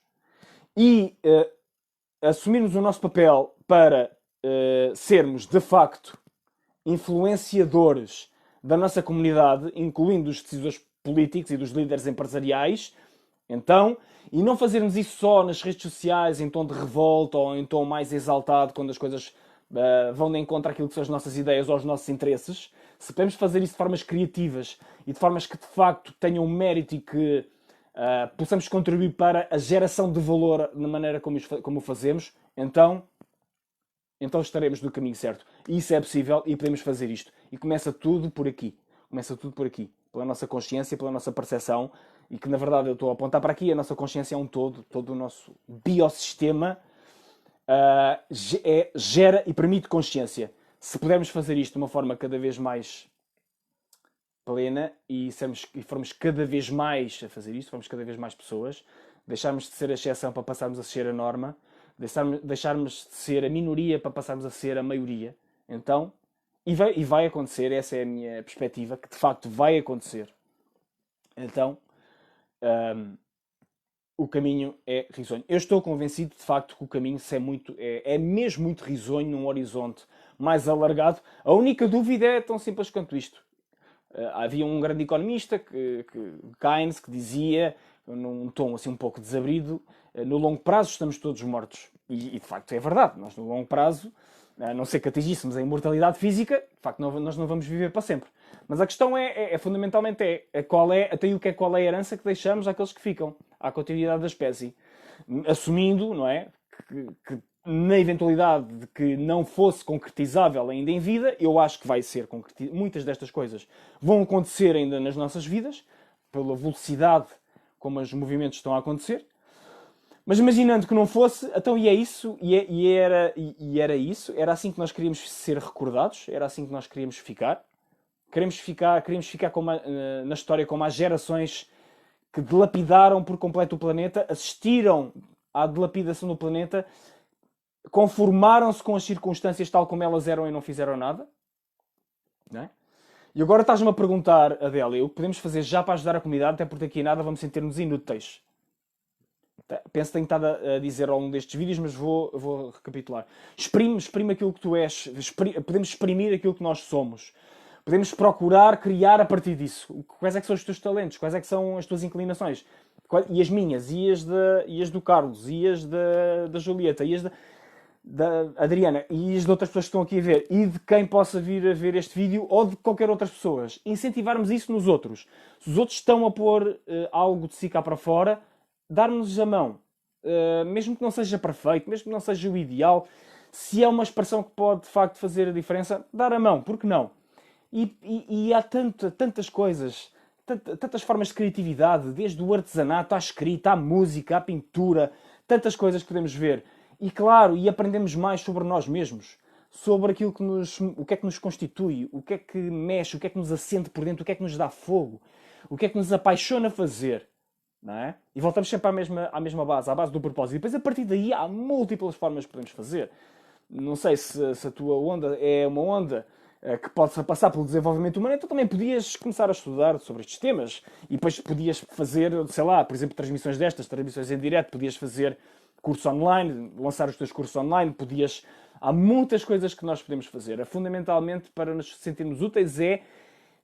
e assumirmos o nosso papel para sermos, de facto, influenciadores da nossa comunidade, incluindo os decisores políticos e dos líderes empresariais, então, e não fazermos isso só nas redes sociais, em tom de revolta ou em tom mais exaltado, quando as coisas vão de encontro àquilo que são as nossas ideias ou aos nossos interesses. Se podemos fazer isso de formas criativas e de formas que de facto tenham mérito e que possamos contribuir para a geração de valor na maneira como o fazemos, então estaremos no caminho certo. E isso é possível e podemos fazer isto. E começa tudo por aqui. Pela nossa consciência, pela nossa percepção, e que na verdade eu estou a apontar para aqui, a nossa consciência é um todo o nosso biossistema gera e permite consciência. Se pudermos fazer isto de uma forma cada vez mais plena e formos cada vez mais a fazer isto, formos cada vez mais pessoas, deixarmos de ser a exceção para passarmos a ser a norma, deixarmos de ser a minoria para passarmos a ser a maioria, então, e vai acontecer, essa é a minha perspectiva, que de facto vai acontecer. Então, o caminho é risonho. Eu estou convencido, de facto, que o caminho é mesmo muito risonho num horizonte mais alargado. A única dúvida é tão simples quanto isto. Havia um grande economista, Keynes, que dizia, num tom assim um pouco desabrido, no longo prazo estamos todos mortos. E de facto é verdade. Nós no longo prazo, a não ser que atingíssemos a imortalidade física, de facto nós não vamos viver para sempre. Mas a questão fundamentalmente qual é a herança que deixamos àqueles que ficam, à continuidade da espécie. Assumindo, não é, que na eventualidade de que não fosse concretizável ainda em vida, eu acho que vai ser concretizado. Muitas destas coisas vão acontecer ainda nas nossas vidas, pela velocidade como os movimentos estão a acontecer. Mas imaginando que não fosse, então e é isso, era isso, era assim que nós queríamos ser recordados, era assim que nós queríamos ficar. Queríamos ficar na história como as gerações que dilapidaram por completo o planeta, assistiram à dilapidação do planeta conformaram-se com as circunstâncias tal como elas eram e não fizeram nada. Não é? E agora estás-me a perguntar, Adélia, o que podemos fazer já para ajudar a comunidade, até porque daqui a nada vamos sentir-nos inúteis. Penso que tenho estado a dizer ao longo destes vídeos, mas vou recapitular. Exprime aquilo que tu és. Podemos exprimir aquilo que nós somos. Podemos procurar criar a partir disso. Quais é que são os teus talentos? Quais é que são as tuas inclinações? E as minhas? E as do Carlos? E as da Julieta? E as da Adriana? E as de outras pessoas que estão aqui a ver? E de quem possa vir a ver este vídeo? Ou de qualquer outras pessoas? Incentivarmos isso nos outros. Se os outros estão a pôr algo de si cá para fora, dar-nos a mão, mesmo que não seja perfeito, mesmo que não seja o ideal, se é uma expressão que pode de facto fazer a diferença, dar a mão, porque não? E há tantas coisas, tantas formas de criatividade, desde o artesanato à escrita, à música, à pintura, tantas coisas que podemos ver. E claro, e aprendemos mais sobre nós mesmos, sobre aquilo o que é que nos constitui, o que é que mexe, o que é que nos acende por dentro, o que é que nos dá fogo, o que é que nos apaixona fazer. Não é? E voltamos sempre à mesma base, à base do propósito. E depois, a partir daí, há múltiplas formas que podemos fazer. Não sei se a tua onda é uma onda que possa passar pelo desenvolvimento humano, então também podias começar a estudar sobre estes temas. E depois podias fazer, sei lá, por exemplo, transmissões transmissões em direto, podias fazer curso online, lançar os teus cursos online, podias... Há muitas coisas que nós podemos fazer. Fundamentalmente, para nos sentirmos úteis, é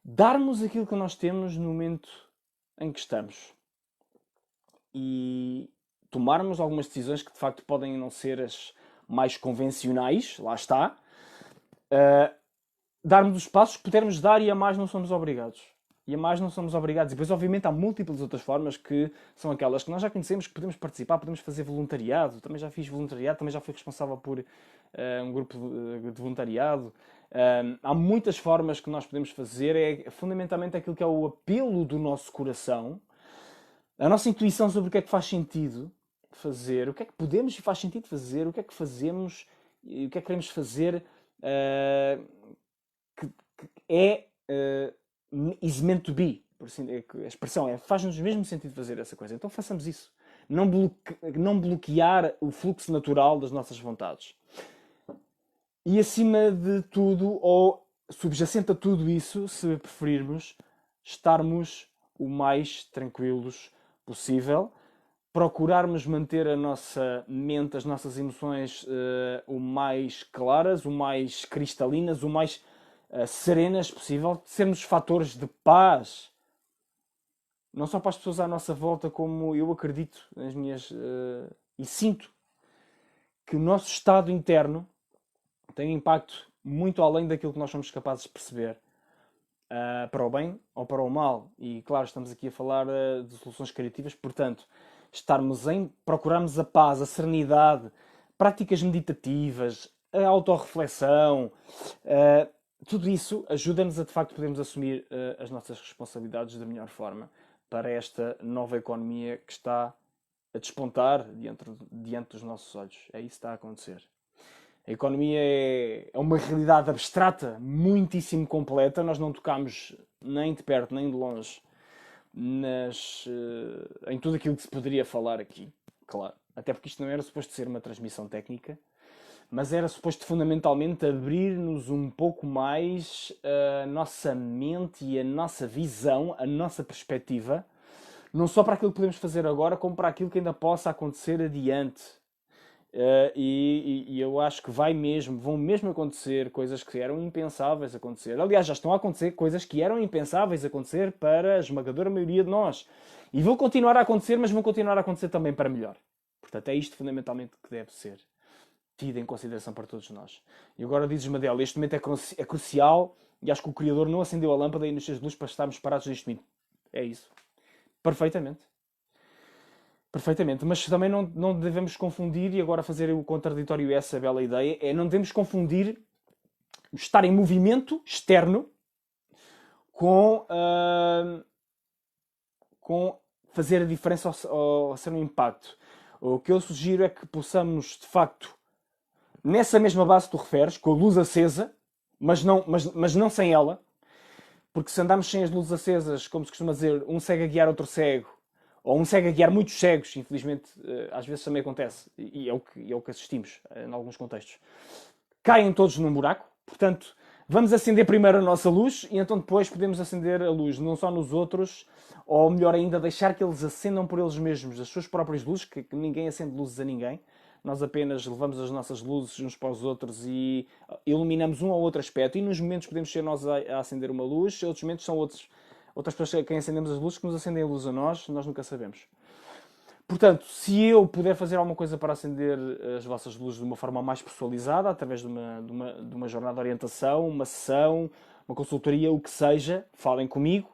darmos aquilo que nós temos no momento em que estamos. E tomarmos algumas decisões que de facto podem não ser as mais convencionais, lá está, darmos os passos que pudermos dar e a mais não somos obrigados. E a mais não somos obrigados. E depois, obviamente, há múltiplas outras formas que são aquelas que nós já conhecemos, que podemos participar, podemos fazer voluntariado. Também já fiz voluntariado, também já fui responsável por um grupo de voluntariado. Há muitas formas que nós podemos fazer. É fundamentalmente aquilo que é o apelo do nosso coração, a nossa intuição sobre o que é que faz sentido fazer, o que é que podemos e faz sentido fazer, o que é que fazemos e o que é que queremos fazer, que é is meant to be. Por assim, a expressão faz-nos mesmo sentido fazer essa coisa. Então façamos isso. Não bloquear o fluxo natural das nossas vontades. E acima de tudo, ou subjacente a tudo isso, se preferirmos, estarmos o mais tranquilos possível, procurarmos manter a nossa mente, as nossas emoções o mais claras, o mais cristalinas, o mais serenas possível, sermos fatores de paz, não só para as pessoas à nossa volta, como eu acredito nas minhas e sinto que o nosso estado interno tem impacto muito além daquilo que nós somos capazes de perceber. Para o bem ou para o mal. E claro, estamos aqui a falar de soluções criativas, portanto, procurarmos a paz, a serenidade, práticas meditativas, a autorreflexão, tudo isso ajuda-nos a de facto podermos assumir as nossas responsabilidades da melhor forma para esta nova economia que está a despontar diante dos nossos olhos. É isso que está a acontecer. A economia é uma realidade abstrata, muitíssimo completa. Nós não tocamos nem de perto nem de longe em tudo aquilo que se poderia falar aqui. Claro, até porque isto não era suposto ser uma transmissão técnica, mas era suposto fundamentalmente abrir-nos um pouco mais a nossa mente e a nossa visão, a nossa perspectiva, não só para aquilo que podemos fazer agora, como para aquilo que ainda possa acontecer adiante. E eu acho que vão mesmo acontecer coisas que eram impensáveis acontecer. Aliás, já estão a acontecer coisas que eram impensáveis acontecer para a esmagadora maioria de nós. E vão continuar a acontecer, mas vão continuar a acontecer também para melhor. Portanto, é isto fundamentalmente que deve ser tido em consideração para todos nós. E agora dizes-me, Adele, este momento é crucial e acho que o Criador não acendeu a lâmpada e nos fez luz para estarmos parados neste momento. É isso. Perfeitamente. Perfeitamente, mas também não devemos confundir, e agora fazer o contraditório a essa bela ideia, não devemos confundir o estar em movimento externo com fazer a diferença ou ser um impacto. O que eu sugiro é que possamos, de facto, nessa mesma base que tu referes, com a luz acesa, mas não sem ela, porque se andarmos sem as luzes acesas, como se costuma dizer, um cego a guiar outro cego, ou um cego a guiar muitos cegos, infelizmente, às vezes também acontece, e é o que assistimos em alguns contextos. Caem todos num buraco, portanto, vamos acender primeiro a nossa luz e então depois podemos acender a luz, não só nos outros, ou melhor ainda, deixar que eles acendam por eles mesmos as suas próprias luzes, que ninguém acende luzes a ninguém. Nós apenas levamos as nossas luzes uns para os outros e iluminamos um ou outro aspecto. E nos momentos podemos ser nós a acender uma luz, outros momentos são outras pessoas a quem acendemos as luzes que nos acendem a luz a nós nunca sabemos. Portanto, se eu puder fazer alguma coisa para acender as vossas luzes de uma forma mais personalizada, através de uma jornada de orientação, uma sessão, uma consultoria, o que seja, falem comigo,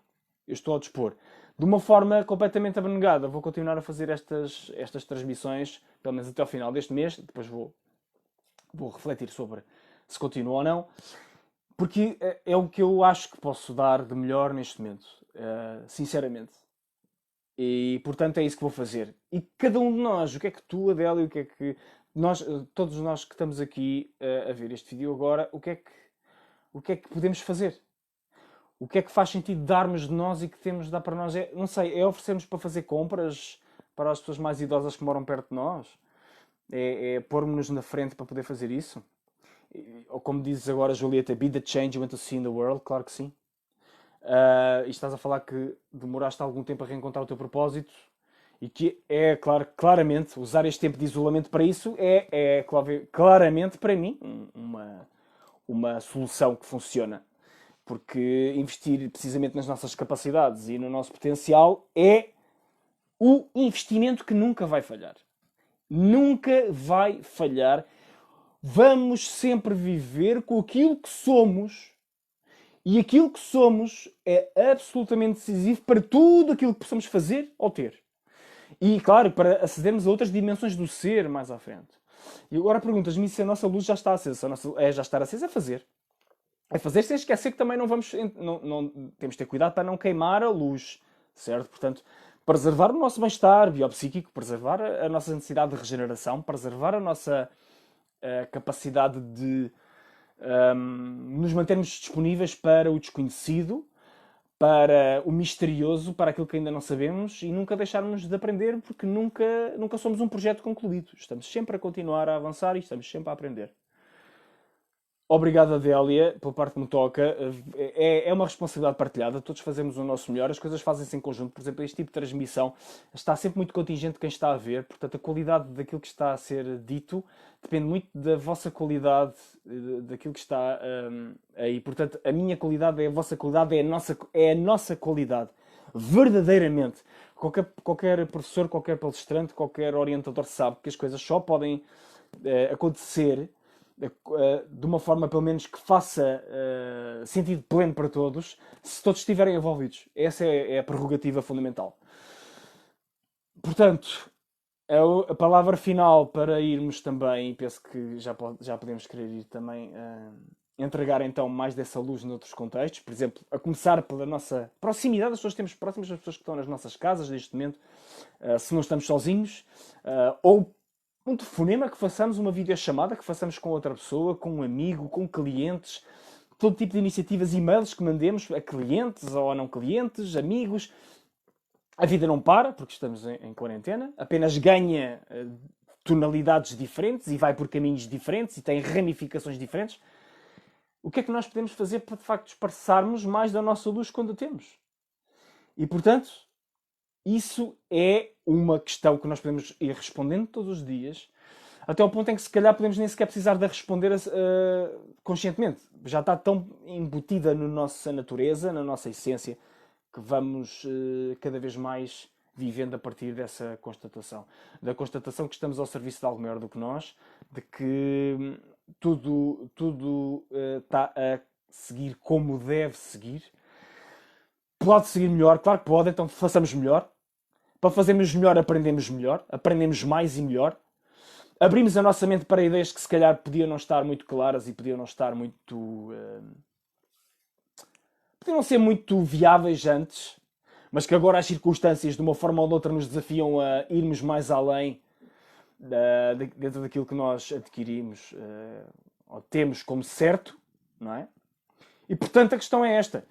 eu estou ao dispor. De uma forma completamente abnegada, vou continuar a fazer estas transmissões, pelo menos até ao final deste mês, depois vou refletir sobre se continua ou não, porque é o que eu acho que posso dar de melhor neste momento, sinceramente. E, portanto, é isso que vou fazer. E cada um de nós, o que é que tu, Adélia, o que é que nós, todos nós que estamos aqui a ver este vídeo agora, o que é que podemos fazer? O que é que faz sentido darmos de nós e que temos de dar para nós? Não sei, é oferecermos para fazer compras para as pessoas mais idosas que moram perto de nós? É pôr-nos na frente para poder fazer isso? Ou como dizes agora, Julieta, be the change you want to see in the world? Claro que sim. E estás a falar que demoraste algum tempo a reencontrar o teu propósito e que é, claramente, usar este tempo de isolamento para isso é claramente, para mim, uma solução que funciona. Porque investir precisamente nas nossas capacidades e no nosso potencial é o investimento que nunca vai falhar. Nunca vai falhar. Vamos sempre viver com aquilo que somos. E aquilo que somos é absolutamente decisivo para tudo aquilo que possamos fazer ou ter. E, claro, para acedermos a outras dimensões do ser mais à frente. E agora perguntas-me se a nossa luz já está acesa. Já estar acesa é fazer. É fazer sem esquecer que também não vamos... temos de ter cuidado para não queimar a luz. Certo? Portanto, preservar o nosso bem-estar biopsíquico, preservar a nossa necessidade de regeneração, preservar a nossa capacidade de nos mantermos disponíveis para o desconhecido, para o misterioso, para aquilo que ainda não sabemos e nunca deixarmos de aprender, porque nunca somos um projeto concluído. Estamos sempre a continuar a avançar e estamos sempre a aprender. Obrigado, Adélia, pela parte que me toca. É uma responsabilidade partilhada, todos fazemos o nosso melhor, as coisas fazem-se em conjunto. Por exemplo, este tipo de transmissão está sempre muito contingente de quem está a ver, portanto, a qualidade daquilo que está a ser dito depende muito da vossa qualidade, daquilo que está aí. Portanto, a minha qualidade é a vossa qualidade, é a nossa qualidade. Verdadeiramente. Qualquer professor, qualquer palestrante, qualquer orientador sabe que as coisas só podem acontecer de uma forma, pelo menos, que faça sentido pleno para todos, se todos estiverem envolvidos. Essa é a prerrogativa fundamental. Portanto, a palavra final para irmos também, e penso que já podemos querer ir também entregar então mais dessa luz noutros contextos, por exemplo, a começar pela nossa proximidade, as pessoas que temos próximas, as pessoas que estão nas nossas casas neste momento, se não estamos sozinhos, ou um telefonema, que façamos uma videochamada, que façamos com outra pessoa, com um amigo, com clientes, todo tipo de iniciativas, e-mails que mandemos a clientes ou a não clientes, amigos. A vida não para, porque estamos em quarentena, apenas ganha tonalidades diferentes e vai por caminhos diferentes e tem ramificações diferentes. O que é que nós podemos fazer para, de facto, dispersarmos mais da nossa luz quando a temos? E, portanto, isso é uma questão que nós podemos ir respondendo todos os dias, até ao ponto em que se calhar podemos nem sequer precisar de responder conscientemente. Já está tão embutida na nossa natureza, na nossa essência, que vamos cada vez mais vivendo a partir dessa constatação. Da constatação que estamos ao serviço de algo maior do que nós, de que tudo está a seguir como deve seguir. Pode seguir melhor, claro que pode, então façamos melhor. Para fazermos melhor, aprendemos mais e melhor. Abrimos a nossa mente para ideias que se calhar podiam não estar muito claras e podiam não estar muito... podiam não ser muito viáveis antes, mas que agora as circunstâncias de uma forma ou de outra nos desafiam a irmos mais além dentro daquilo que nós adquirimos ou temos como certo, não é? E portanto a questão é esta.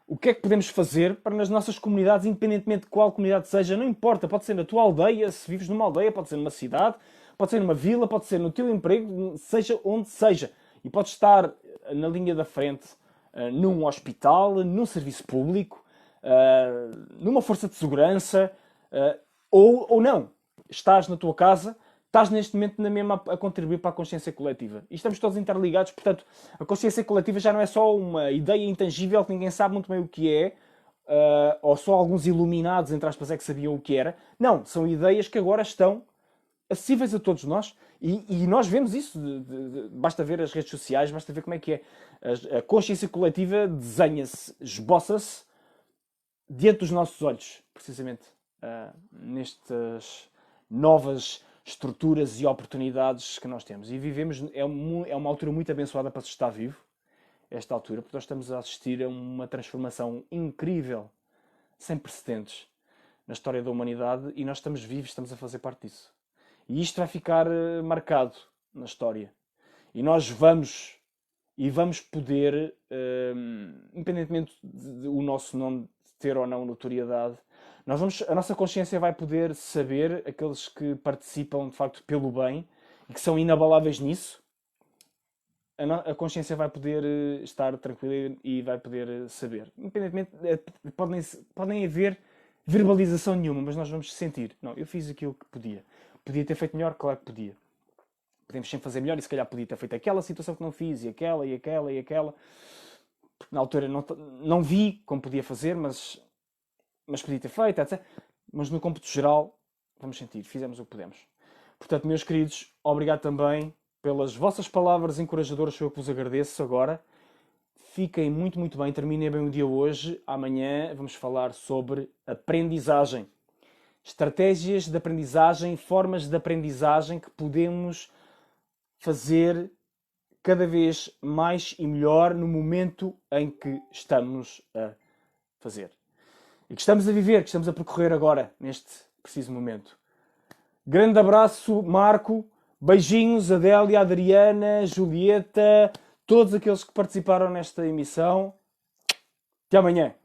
o que é que podemos fazer para nas nossas comunidades, independentemente de qual comunidade seja, não importa, pode ser na tua aldeia, se vives numa aldeia, pode ser numa cidade, pode ser numa vila, pode ser no teu emprego, seja onde seja. E podes estar na linha da frente, num hospital, num serviço público, numa força de segurança, ou não. Estás na tua casa, estás neste momento na mesma a contribuir para a consciência coletiva. E estamos todos interligados, portanto, a consciência coletiva já não é só uma ideia intangível que ninguém sabe muito bem o que é, ou só alguns iluminados, entre aspas, é que sabiam o que era. Não, são ideias que agora estão acessíveis a todos nós. E nós vemos isso, basta ver as redes sociais, basta ver como é que é. A consciência coletiva desenha-se, esboça-se diante dos nossos olhos, precisamente, nestas novas estruturas e oportunidades que nós temos. E vivemos, é uma altura muito abençoada para se estar vivo, esta altura, porque nós estamos a assistir a uma transformação incrível, sem precedentes, na história da humanidade, e nós estamos vivos, estamos a fazer parte disso. E isto vai ficar marcado na história. E nós vamos poder, independentemente do nosso nome ter ou não notoriedade, a nossa consciência vai poder saber, aqueles que participam de facto pelo bem e que são inabaláveis nisso, a consciência vai poder estar tranquila e vai poder saber. Independentemente, podem haver verbalização nenhuma, mas nós vamos sentir. Não, eu fiz aquilo que podia. Podia ter feito melhor? Claro que podia. Podemos sempre fazer melhor e se calhar podia ter feito aquela situação que não fiz, e aquela, e aquela, e aquela. Porque na altura não vi como podia fazer, mas podia ter feito, etc. Mas no cômputo geral, vamos sentir, fizemos o que pudemos. Portanto, meus queridos, obrigado também pelas vossas palavras encorajadoras, eu que vos agradeço agora. Fiquem muito, muito bem, terminem bem o dia hoje. Amanhã vamos falar sobre aprendizagem. Estratégias de aprendizagem, formas de aprendizagem que podemos fazer cada vez mais e melhor no momento em que estamos a fazer. E que estamos a viver, que estamos a percorrer agora, neste preciso momento. Grande abraço, Marco. Beijinhos, Adélia, Adriana, Julieta, todos aqueles que participaram nesta emissão. Até amanhã.